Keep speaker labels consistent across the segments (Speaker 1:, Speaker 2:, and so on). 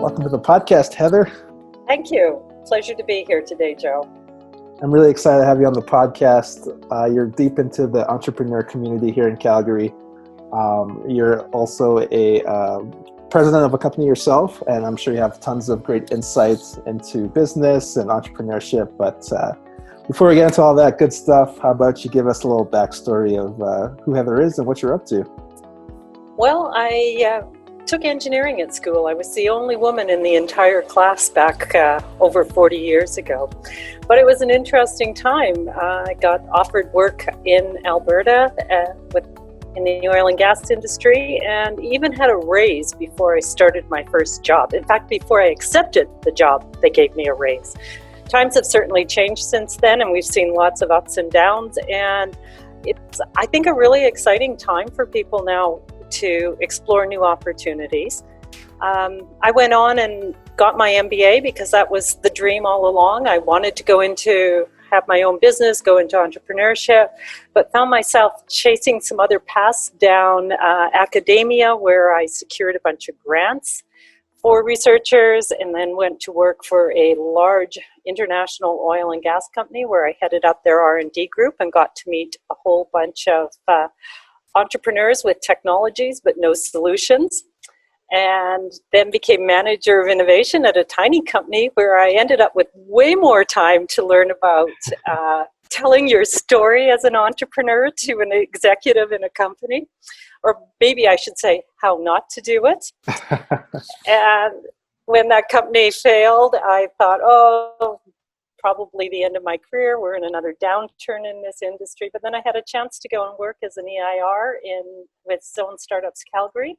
Speaker 1: Welcome to the podcast, Heather.
Speaker 2: Thank you. Pleasure to be here today, Joe.
Speaker 1: I'm really excited to have you on the podcast. You're deep into the entrepreneur community here in Calgary. You're also a president of a company yourself, and I'm sure you have tons of great insights into business and entrepreneurship. But before we get into all that good stuff, how about you give us a little backstory of who Heather is and what you're up to?
Speaker 2: Well, I took engineering at school. I was the only woman in the entire class back over 40 years ago. But it was an interesting time. I got offered work in Alberta in the oil and gas industry, and even had a raise before I started my first job. In fact, before I accepted the job, they gave me a raise. Times have certainly changed since then, and we've seen lots of ups and downs. And it's, I think, a really exciting time for people now to explore new opportunities. I went on and got my MBA because that was the dream all along. I wanted to have my own business, go into entrepreneurship, but found myself chasing some other paths down academia, where I secured a bunch of grants for researchers, and then went to work for a large international oil and gas company where I headed up their R&D group and got to meet a whole bunch of entrepreneurs with technologies but no solutions, and then became manager of innovation at a tiny company where I ended up with way more time to learn about telling your story as an entrepreneur to an executive in a company, or maybe I should say how not to do it. And when that company failed, I thought, oh, probably the end of my career. We're in another downturn in this industry. But then I had a chance to go and work as an EIR with Zone Startups Calgary,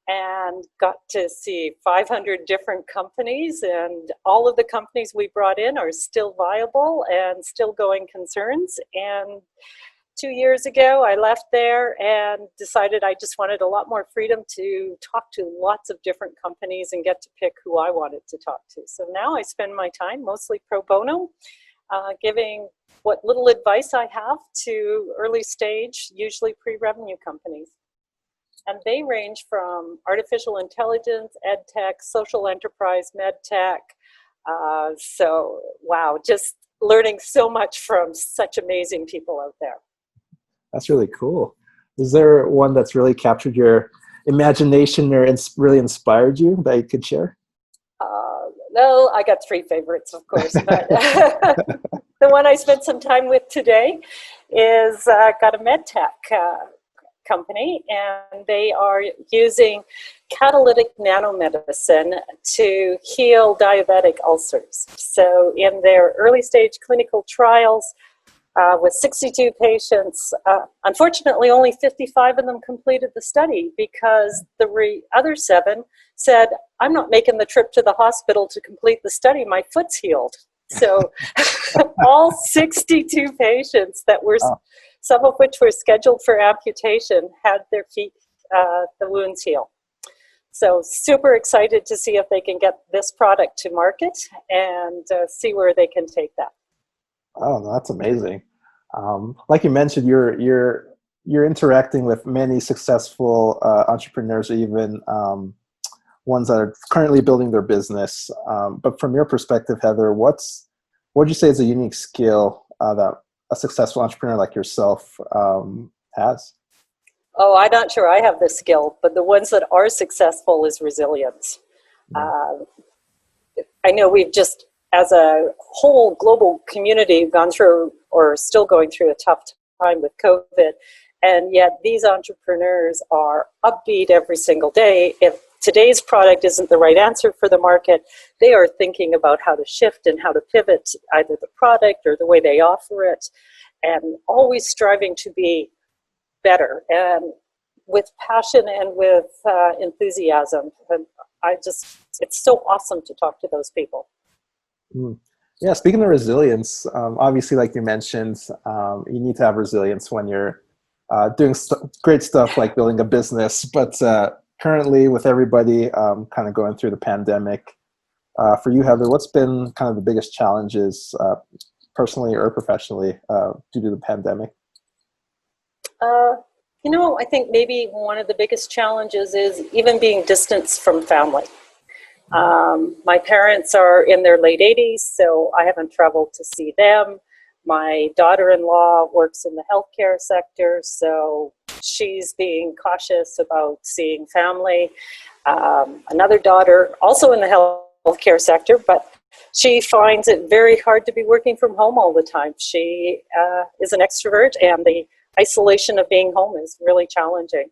Speaker 2: and got to see 500 different companies, and all of the companies we brought in are still viable and still going concerns. And 2 years ago, I left there and decided I just wanted a lot more freedom to talk to lots of different companies and get to pick who I wanted to talk to. So now I spend my time mostly pro bono, giving what little advice I have to early stage, usually pre-revenue companies. And they range from artificial intelligence, ed tech, social enterprise, med tech. So, wow, just learning so much from such amazing people out there.
Speaker 1: That's really cool. Is there one that's really captured your imagination or really inspired you that you could share?
Speaker 2: No, I got three favorites, of course. But the one I spent some time with today is got a med tech company, and they are using catalytic nanomedicine to heal diabetic ulcers. So in their early stage clinical trials, with 62 patients, unfortunately only 55 of them completed the study, because the other 7 said, I'm not making the trip to the hospital to complete the study, my foot's healed. So all 62 patients that were, some of which were scheduled for amputation, had their feet, the wounds heal. So super excited to see if they can get this product to market and see where they can take that.
Speaker 1: Oh, that's amazing. Like you mentioned, you're interacting with many successful entrepreneurs, or even ones that are currently building their business. But from your perspective, Heather, what would you say is a unique skill that a successful entrepreneur like yourself has? Oh,
Speaker 2: I'm not sure I have the skill, but the ones that are successful is resilience. I know we've just, as a whole global community, gone through, or still going through, a tough time with COVID, and yet these entrepreneurs are upbeat every single day. If today's product isn't the right answer for the market, they are thinking about how to shift and how to pivot either the product or the way they offer it, and always striving to be better, and with passion and with enthusiasm. And it's so awesome to talk to those people.
Speaker 1: Yeah, speaking of resilience, obviously, like you mentioned, you need to have resilience when you're doing great stuff like building a business. But currently, with everybody kind of going through the pandemic, for you, Heather, what's been kind of the biggest challenges, personally or professionally, due to the pandemic?
Speaker 2: I think maybe one of the biggest challenges is even being distanced from family. My parents are in their late 80s, so I haven't traveled to see them. My daughter-in-law works in the healthcare sector, so she's being cautious about seeing family. Another daughter, also in the healthcare sector, but she finds it very hard to be working from home all the time. She is an extrovert, and the isolation of being home is really challenging.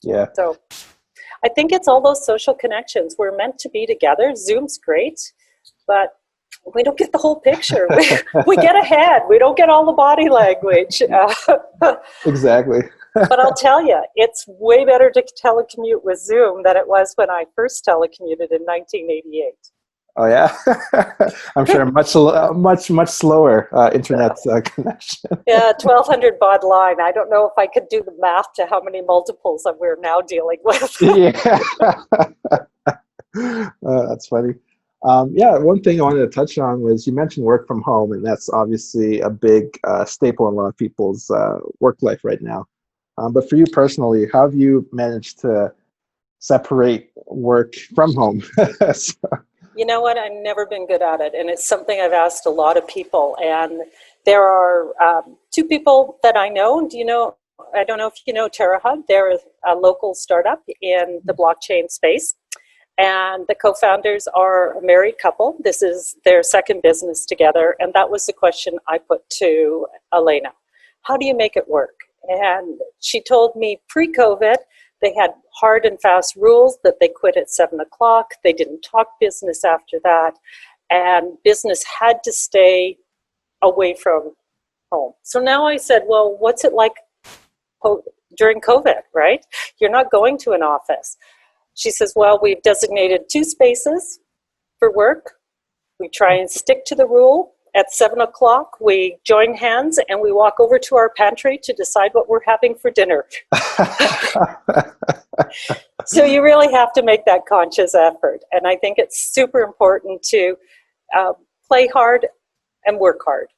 Speaker 1: Yeah.
Speaker 2: So I think it's all those social connections. We're meant to be together. Zoom's great, but we don't get the whole picture. We get ahead. We don't get all the body language.
Speaker 1: Exactly.
Speaker 2: But I'll tell you, it's way better to telecommute with Zoom than it was when I first telecommuted in 1988.
Speaker 1: Oh yeah, I'm sure much slower internet connection.
Speaker 2: Yeah, 1200 baud line. I don't know if I could do the math to how many multiples that we're now dealing with.
Speaker 1: Yeah, that's funny. Yeah, one thing I wanted to touch on was you mentioned work from home, and that's obviously a big staple in a lot of people's work life right now. But for you personally, how have you managed to separate work from home? So,
Speaker 2: You know what? I've never been good at it, and it's something I've asked a lot of people. And there are two people that I know. Do you know? I don't know if you know TerraHub. They're a local startup in the blockchain space, and the co-founders are a married couple. This is their second business together, and that was the question I put to Elena: how do you make it work? And she told me pre-COVID, they had hard and fast rules that they quit at 7 o'clock. They didn't talk business after that. And business had to stay away from home. So now I said, well, what's it like during COVID, right? You're not going to an office. She says, well, we've designated 2 spaces for work. We try and stick to the rule. At 7 o'clock, we join hands and we walk over to our pantry to decide what we're having for dinner. So you really have to make that conscious effort. And I think it's super important to play hard and work hard.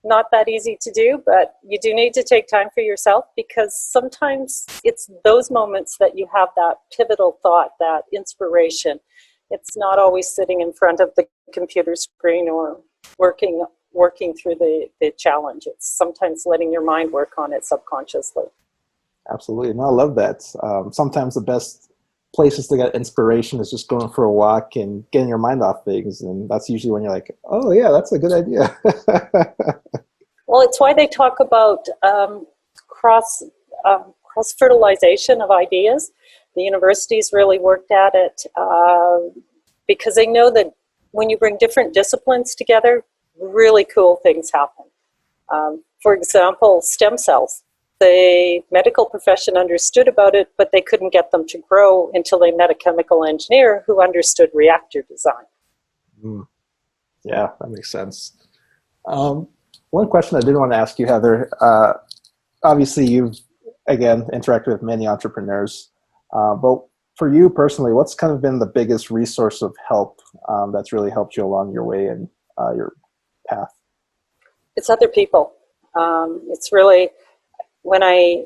Speaker 2: Not that easy to do, but you do need to take time for yourself, because sometimes it's those moments that you have that pivotal thought, that inspiration. It's not always sitting in front of the computer screen or working through the challenge. It's sometimes letting your mind work on it subconsciously.
Speaker 1: absolutely. No, I love that. Sometimes the best places to get inspiration is just going for a walk and getting your mind off things. And that's usually when you're like, oh yeah, that's a good idea.
Speaker 2: Well, it's why they talk about cross-fertilization of ideas. The universities really worked at it because they know that when you bring different disciplines together, really cool things happen. For example, stem cells. The medical profession understood about it, but they couldn't get them to grow until they met a chemical engineer who understood reactor design.
Speaker 1: Yeah, that makes sense. One question I did want to ask you, Heather, obviously you've, again, interacted with many entrepreneurs, but for you personally, what's kind of been the biggest resource of help that's really helped you along your way and your path?
Speaker 2: It's other people. It's really, when I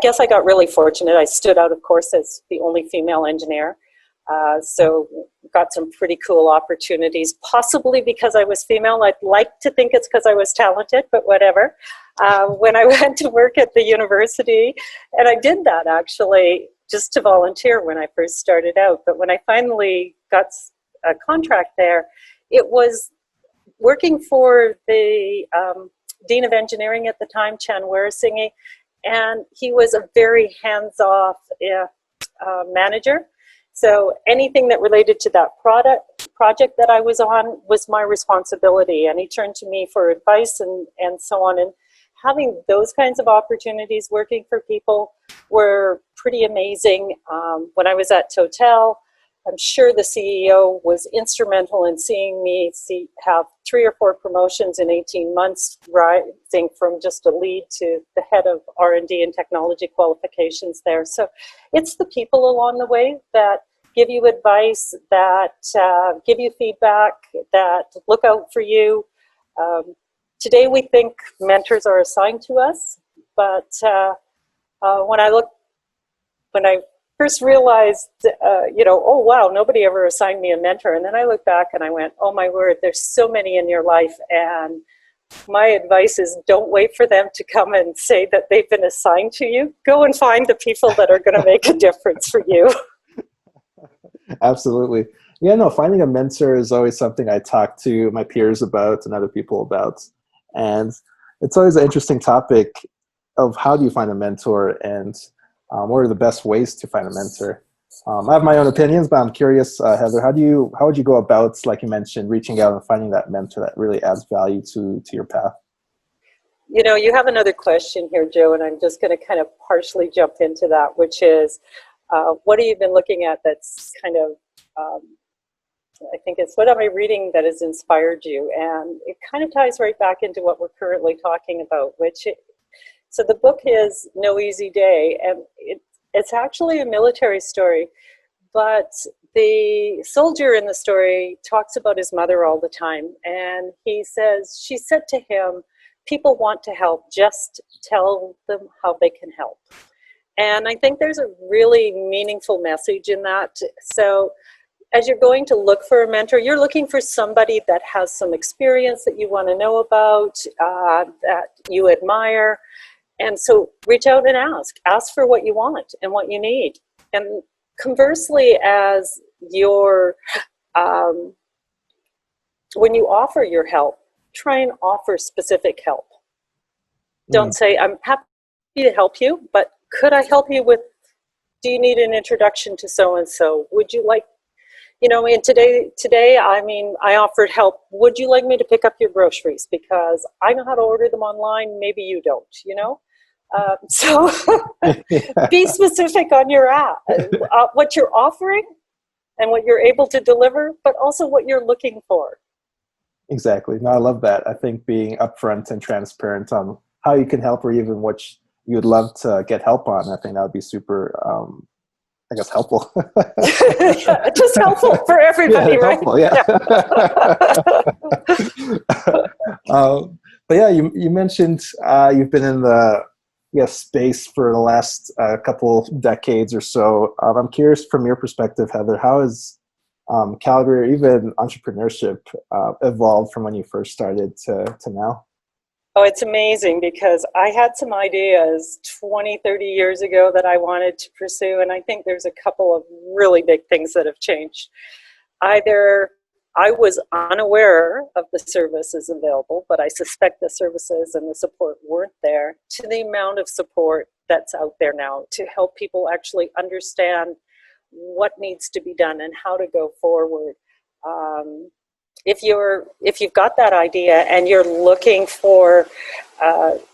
Speaker 2: guess I got really fortunate. I stood out, of course, as the only female engineer. So got some pretty cool opportunities, possibly because I was female. I'd like to think it's because I was talented, but whatever. When I went to work at the university, and I did that actually just to volunteer when I first started out, but when I finally got a contract there, it was working for the Dean of Engineering at the time, Chan Warasingi, and he was a very hands-off manager. So anything that related to that project that I was on was my responsibility, and he turned to me for advice and so on. And having those kinds of opportunities working for people were pretty amazing. When I was at Total, I'm sure the CEO was instrumental in seeing me have 3 or 4 promotions in 18 months, rising from just a lead to the head of R&D and technology qualifications there. So it's the people along the way that give you advice, that give you feedback, that look out for you. Today we think mentors are assigned to us, but when I first realized, oh, wow, nobody ever assigned me a mentor. And then I looked back and I went, oh, my word, there's so many in your life. And my advice is don't wait for them to come and say that they've been assigned to you. Go and find the people that are going to make a difference for you.
Speaker 1: Absolutely. Yeah, no, finding a mentor is always something I talk to my peers about and other people about. And it's always an interesting topic of how do you find a mentor and what are the best ways to find a mentor. I have my own opinions, but I'm curious, Heather, how would you go about, like you mentioned, reaching out and finding that mentor that really adds value to your path?
Speaker 2: You have another question here, Joe, and I'm just going to kind of partially jump into that, which is, what have you been looking at that's kind of, I think it's what am I reading that has inspired you? And it kind of ties right back into what we're currently talking about, so the book is No Easy Day, and it's actually a military story, but the soldier in the story talks about his mother all the time, and he says, she said to him, people want to help, just tell them how they can help. And I think there's a really meaningful message in that. So as you're going to look for a mentor, you're looking for somebody that has some experience that you want to know about, that you admire. And so reach out and ask for what you want and what you need. And conversely, as when you offer your help, try and offer specific help. Don't say, I'm happy to help you, but could I help you with, do you need an introduction to so-and-so? Would you like, and today, I offered help. Would you like me to pick up your groceries? Because I know how to order them online. Maybe you don't, So be specific on your app, what you're offering and what you're able to deliver, but also what you're looking for.
Speaker 1: Exactly. No, I love that. I think being upfront and transparent on how you can help or even what you would love to get help on, I think that would be super, helpful.
Speaker 2: Yeah, just helpful for everybody, right?
Speaker 1: Helpful, yeah. But yeah, you mentioned you've been in the space for the last couple decades or so. I'm curious from your perspective, Heather, how has Calgary, or even entrepreneurship, evolved from when you first started to now?
Speaker 2: Oh, it's amazing because I had some ideas 20, 30 years ago that I wanted to pursue, and I think there's a couple of really big things that have changed. Either I was unaware of the services available, but I suspect the services and the support weren't there, to the amount of support that's out there now to help people actually understand what needs to be done and how to go forward. If you've got that idea and you're looking for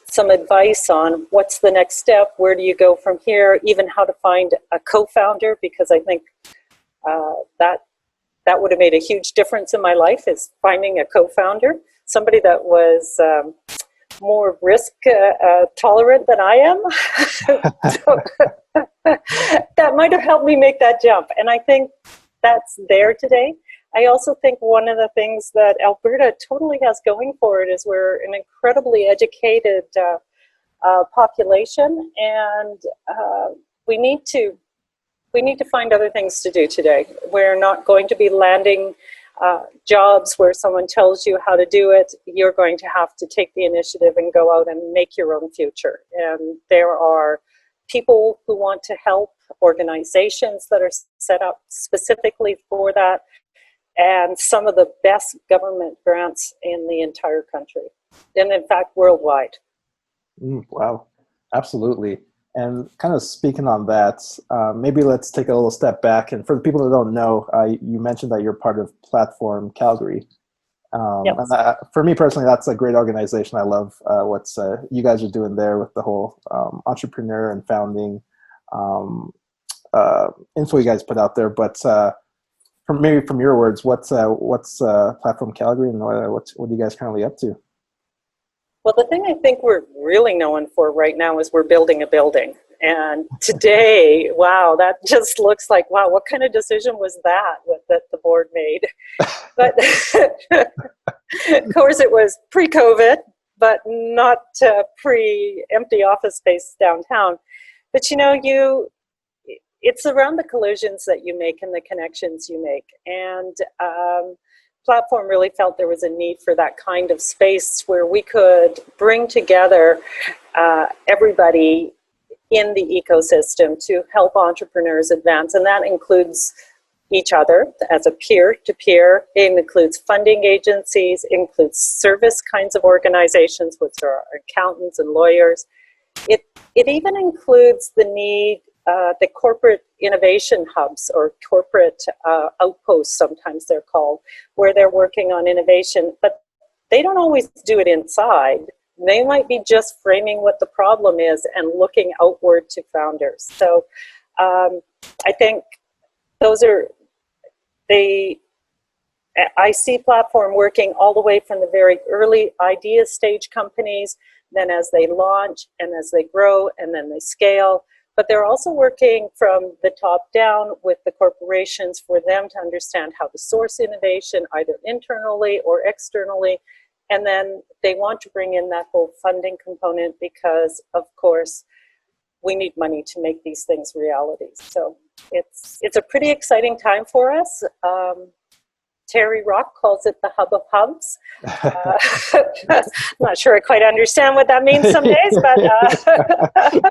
Speaker 2: some advice on what's the next step, where do you go from here, even how to find a co-founder, because I think that would have made a huge difference in my life, is finding a co-founder, somebody that was more risk tolerant than I am. That might have helped me make that jump. And I think that's there today. I also think one of the things that Alberta totally has going for it is we're an incredibly educated population, and we need to find other things to do today. We're not going to be landing jobs where someone tells you how to do it. You're going to have to take the initiative and go out and make your own future. And there are people who want to help, organizations that are set up specifically for that, and some of the best government grants in the entire country, and in fact, worldwide.
Speaker 1: Wow, absolutely. And kind of speaking on that, maybe let's take a little step back. And for the people that don't know, you mentioned that you're part of Platform Calgary.
Speaker 2: Yes.
Speaker 1: And for me personally, that's a great organization. I love what you guys are doing there with the whole entrepreneur and founding info you guys put out there. But from your words, what's Platform Calgary, and what are you guys currently up to?
Speaker 2: Well, the thing I think we're really known for right now is we're building a building. And today, wow, that just looks like, wow, what kind of decision was that the board made? But of course, it was pre-COVID, but not pre-empty office space downtown. But it's around the collisions that you make and the connections you make. And Platform really felt there was a need for that kind of space where we could bring together everybody in the ecosystem to help entrepreneurs advance. And that includes each other as a peer-to-peer. It includes funding agencies, it includes service kinds of organizations, which are accountants and lawyers. It even includes the need, the corporate innovation hubs or corporate outposts, sometimes they're called, where they're working on innovation, but they don't always do it inside. They might be just framing what the problem is and looking outward to founders. So I think those are, I see Platform working all the way from the very early idea stage companies, then as they launch and as they grow and then they scale. But they're also working from the top down with the corporations for them to understand how to source innovation, either internally or externally. And then they want to bring in that whole funding component because, of course, we need money to make these things realities. So it's a pretty exciting time for us. Terry Rock calls it the hub of hubs. I'm not sure I quite understand what that means some days, but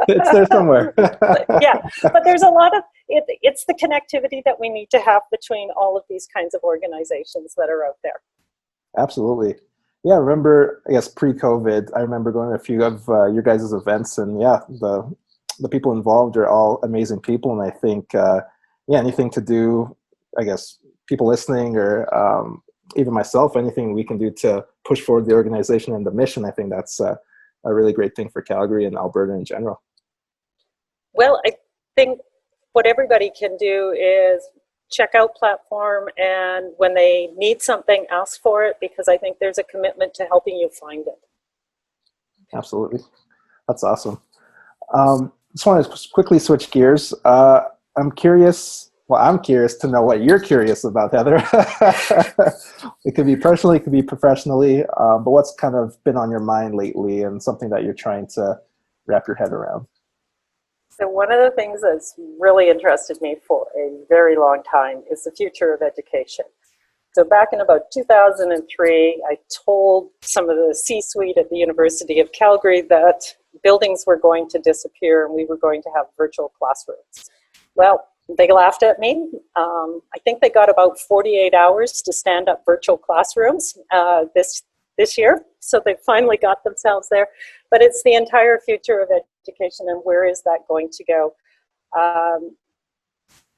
Speaker 1: it's there somewhere.
Speaker 2: Yeah, but there's a lot of it's the connectivity that we need to have between all of these kinds of organizations that are out there.
Speaker 1: Absolutely. Yeah, I remember, I guess pre-COVID, I remember going to a few of your guys' events, and yeah, the people involved are all amazing people, and I think anything to do, I guess, people listening or even myself, anything we can do to push forward the organization and the mission, I think that's a really great thing for Calgary and Alberta in general.
Speaker 2: Well, I think what everybody can do is check out Platform, and when they need something, ask for it, because I think there's a commitment to helping you find it.
Speaker 1: Absolutely. That's awesome. Just want to quickly switch gears. I'm curious to know what you're curious about, Heather. It could be personally, it could be professionally, but what's kind of been on your mind lately and something that you're trying to wrap your head around?
Speaker 2: So one of the things that's really interested me for a very long time is the future of education. So back in about 2003, I told some of the C-suite at the University of Calgary that buildings were going to disappear and we were going to have virtual classrooms. Well, they laughed at me. I think they got about 48 hours to stand up virtual classrooms this year. So they finally got themselves there. But it's the entire future of education, and where is that going to go?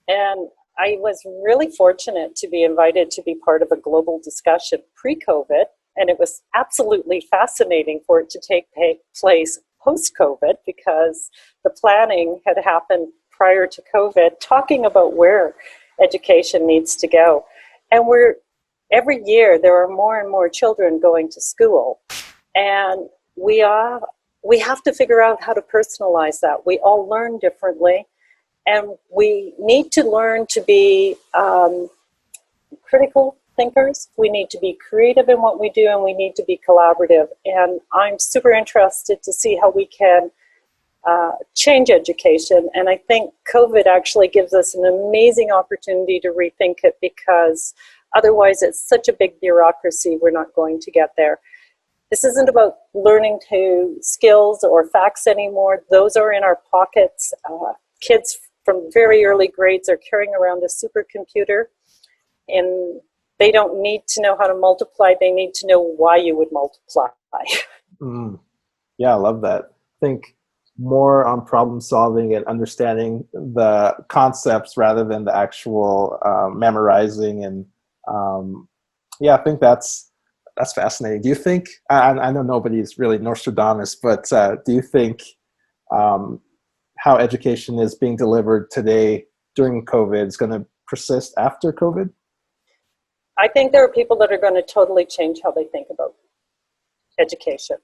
Speaker 2: And I was really fortunate to be invited to be part of a global discussion pre-COVID, and it was absolutely fascinating for it to take place post-COVID, because the planning had happened prior to COVID, talking about where education needs to go. And every year there are more and more children going to school, and we have to figure out how to personalize that. We all learn differently, and we need to learn to be critical thinkers. We need to be creative in what we do, and we need to be collaborative. And I'm super interested to see how we can change education. And I think COVID actually gives us an amazing opportunity to rethink it, because otherwise it's such a big bureaucracy, we're not going to get there. This isn't about learning to skills or facts anymore. Those are in our pockets. Kids from very early grades are carrying around a supercomputer, and they don't need to know how to multiply. They need to know why you would multiply.
Speaker 1: Yeah, I love that. I think more on problem solving and understanding the concepts rather than the actual memorizing. And I think that's fascinating. Do you think, I know nobody's really Nostradamus, but do you think how education is being delivered today during COVID is going to persist after COVID?
Speaker 2: I think there are people that are going to totally change how they think about education.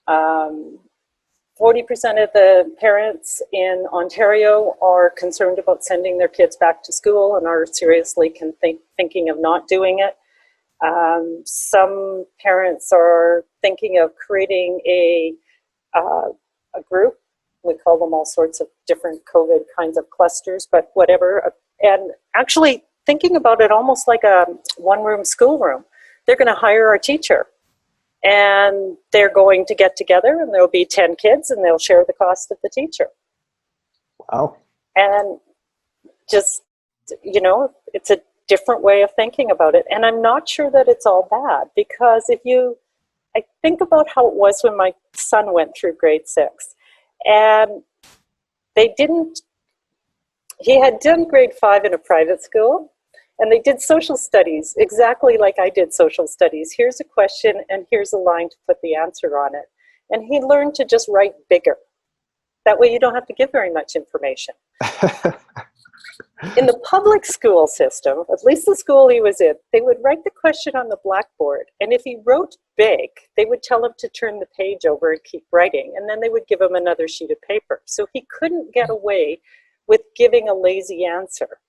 Speaker 2: 40% of the parents in Ontario are concerned about sending their kids back to school and are seriously thinking of not doing it. Some parents are thinking of creating a group we call them all sorts of different COVID kinds of clusters, but whatever. And actually thinking about it almost like a one-room schoolroom. They're going to hire a teacher, and they're going to get together, and there'll be 10 kids, and they'll share the cost of the teacher.
Speaker 1: Wow.
Speaker 2: And just, you know, it's a different way of thinking about it. And I'm not sure that it's all bad, because I think about how it was when my son went through grade 6, and he had done grade 5 in a private school, and they did social studies exactly like I did social studies. Here's a question and here's a line to put the answer on it. And he learned to just write bigger. That way you don't have to give very much information. In the public school system, at least the school he was in, they would write the question on the blackboard, and if he wrote big, they would tell him to turn the page over and keep writing, and then they would give him another sheet of paper. So he couldn't get away with giving a lazy answer.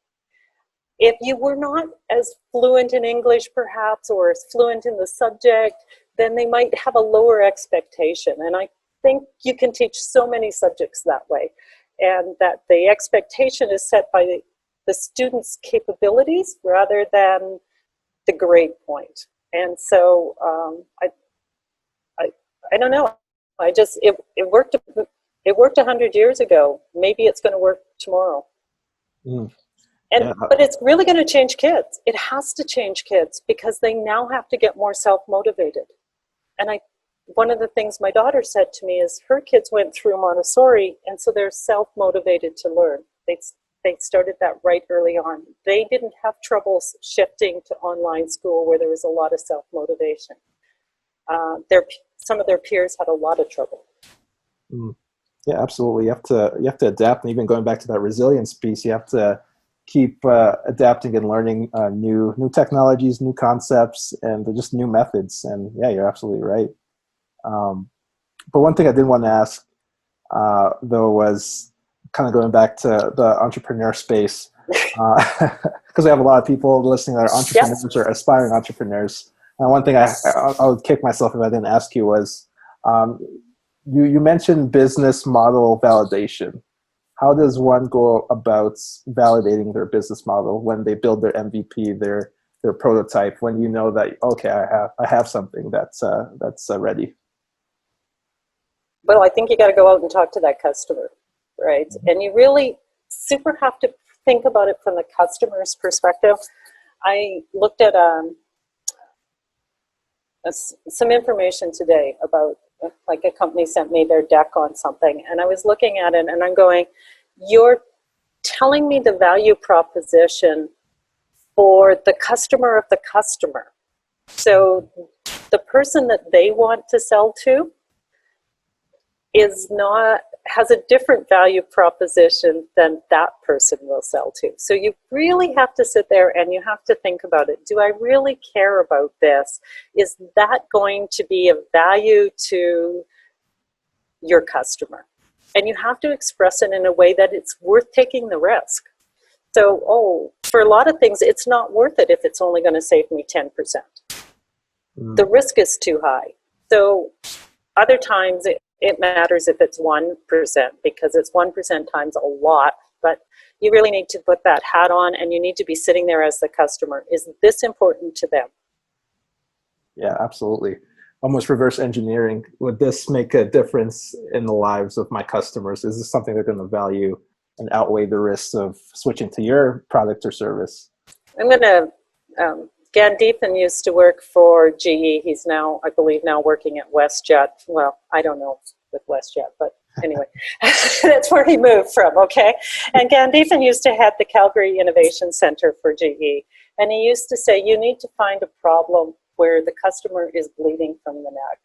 Speaker 2: If you were not as fluent in English, perhaps, or as fluent in the subject, then they might have a lower expectation. And I think you can teach so many subjects that way, and that the expectation is set by the student's capabilities rather than the grade point. And so I don't know. It worked 100 years ago. Maybe it's going to work tomorrow. Mm. But it's really going to change kids. It has to change kids, because they now have to get more self-motivated. And one of the things my daughter said to me is her kids went through Montessori, and so they're self-motivated to learn. They started that right early on. They didn't have troubles shifting to online school where there was a lot of self-motivation. Some of their peers had a lot of trouble.
Speaker 1: Mm. Yeah, absolutely. You have to adapt, and even going back to that resilience piece, you have to keep adapting and learning new technologies, new concepts, and just new methods. And yeah, you're absolutely right. But one thing I did want to ask, though, was kind of going back to the entrepreneur space, because we have a lot of people listening that are entrepreneurs or aspiring entrepreneurs. And one thing I would kick myself if I didn't ask you was, you mentioned business model validation. How does one go about validating their business model when they build their MVP, their prototype, when you know that, okay, I have something that's ready?
Speaker 2: Well, I think you got to go out and talk to that customer, right? Mm-hmm. And you really super have to think about it from the customer's perspective. I looked at some information today about, like, a company sent me their deck on something, and I was looking at it and I'm going, you're telling me the value proposition for the customer of the customer. So the person that they want to sell to has a different value proposition than that person will sell to. So you really have to sit there and you have to think about it. Do I really care about this? Is that going to be of value to your customer? And you have to express it in a way that it's worth taking the risk. So, for a lot of things, it's not worth it if it's only going to save me 10%. The risk is too high. So other times it matters if it's 1%, because it's 1% times a lot, but you really need to put that hat on and you need to be sitting there as the customer. Is this important to them?
Speaker 1: Yeah, absolutely. Almost reverse engineering. Would this make a difference in the lives of my customers? Is this something they're going to value and outweigh the risks of switching to your product or service?
Speaker 2: I'm going to, Gandithan used to work for GE. He's now, I believe, working at WestJet. Well, I don't know with WestJet, but anyway, that's where he moved from, okay? And Gandithan used to head the Calgary Innovation Center for GE. And he used to say, you need to find a problem where the customer is bleeding from the neck.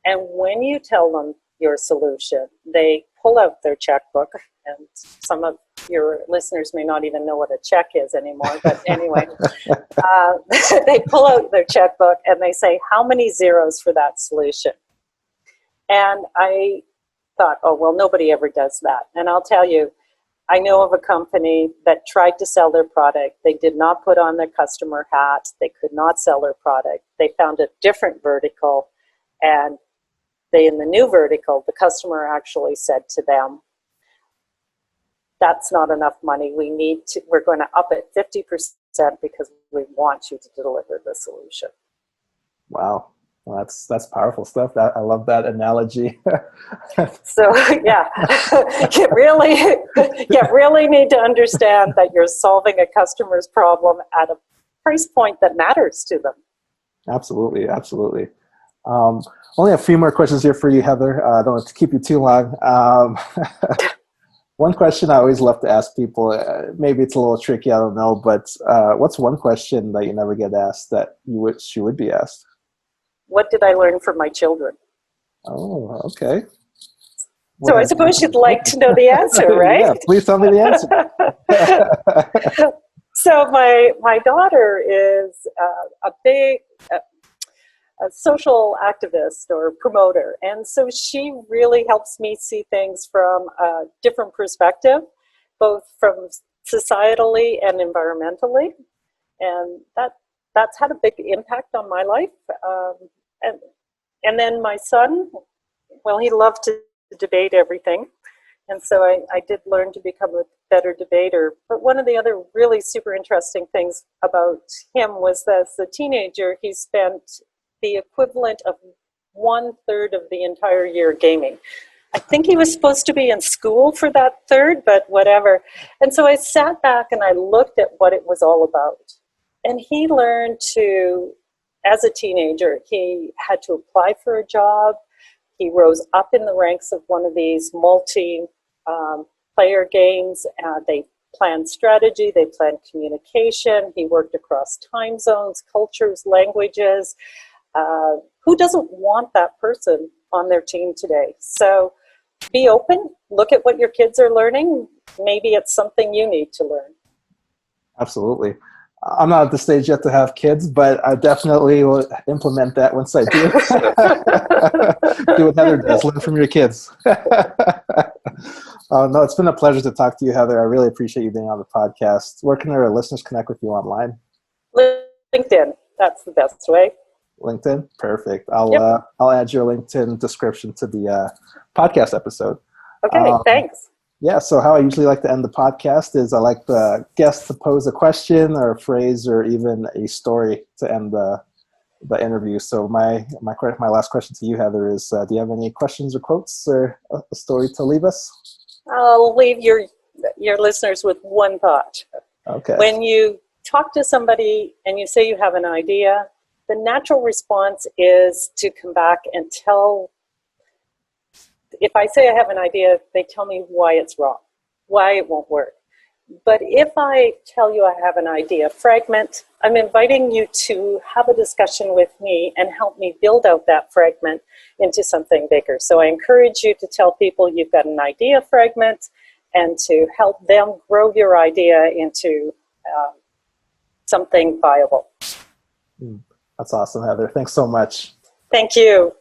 Speaker 2: And when you tell them your solution, they pull out their checkbook, and some of your listeners may not even know what a check is anymore, but anyway, they pull out their checkbook and they say, how many zeros for that solution? And I thought, oh, well, nobody ever does that. And I'll tell you, I know of a company that tried to sell their product. They did not put on their customer hat. They could not sell their product. They found a different vertical, and in the new vertical, the customer actually said to them, that's not enough money. We're going to up it 50% because we want you to deliver the solution.
Speaker 1: Wow. Well, that's powerful stuff. I love that analogy.
Speaker 2: So yeah, you really need to understand that you're solving a customer's problem at a price point that matters to them.
Speaker 1: Absolutely, absolutely. Only a few more questions here for you, Heather. I don't want to keep you too long. One question I always love to ask people, maybe it's a little tricky, I don't know, but what's one question that you never get asked that you wish you would be asked?
Speaker 2: What did I learn from my children?
Speaker 1: Oh, okay.
Speaker 2: So I suppose you'd like to know the answer, right?
Speaker 1: Yeah, please tell me the answer.
Speaker 2: So my daughter is a big a social activist or promoter, and so she really helps me see things from a different perspective, both from societally and environmentally, and that's had a big impact on my life. And then my son, well, he loved to debate everything. And so I did learn to become a better debater. But one of the other really super interesting things about him was that as a teenager, he spent the equivalent of 1/3 of the entire year gaming. I think he was supposed to be in school for that third, but whatever. And so I sat back and I looked at what it was all about. And he learned to, as a teenager, he had to apply for a job. He rose up in the ranks of one of these multi-player games. They planned strategy, they planned communication. He worked across time zones, cultures, languages. Who doesn't want that person on their team today? So be open, look at what your kids are learning. Maybe it's something you need to learn.
Speaker 1: Absolutely. I'm not at the stage yet to have kids, but I definitely will implement that once I do. Do what Heather does, learn from your kids. No, it's been a pleasure to talk to you, Heather. I really appreciate you being on the podcast. Where can our listeners connect with you online?
Speaker 2: LinkedIn, that's the best way.
Speaker 1: LinkedIn? Perfect. I'll add your LinkedIn description to the podcast episode.
Speaker 2: Okay, thanks.
Speaker 1: Yeah, so how I usually like to end the podcast is I like the guest to pose a question or a phrase or even a story to end the interview. So my last question to you, Heather, is do you have any questions or quotes or a story to leave us?
Speaker 2: I'll leave your listeners with one thought.
Speaker 1: Okay.
Speaker 2: When you talk to somebody and you say you have an idea, the natural response is to come back and tell. If I say I have an idea, they tell me why it's wrong, why it won't work. But if I tell you I have an idea fragment, I'm inviting you to have a discussion with me and help me build out that fragment into something bigger. So I encourage you to tell people you've got an idea fragment and to help them grow your idea into something viable.
Speaker 1: That's awesome, Heather. Thanks so much.
Speaker 2: Thank you.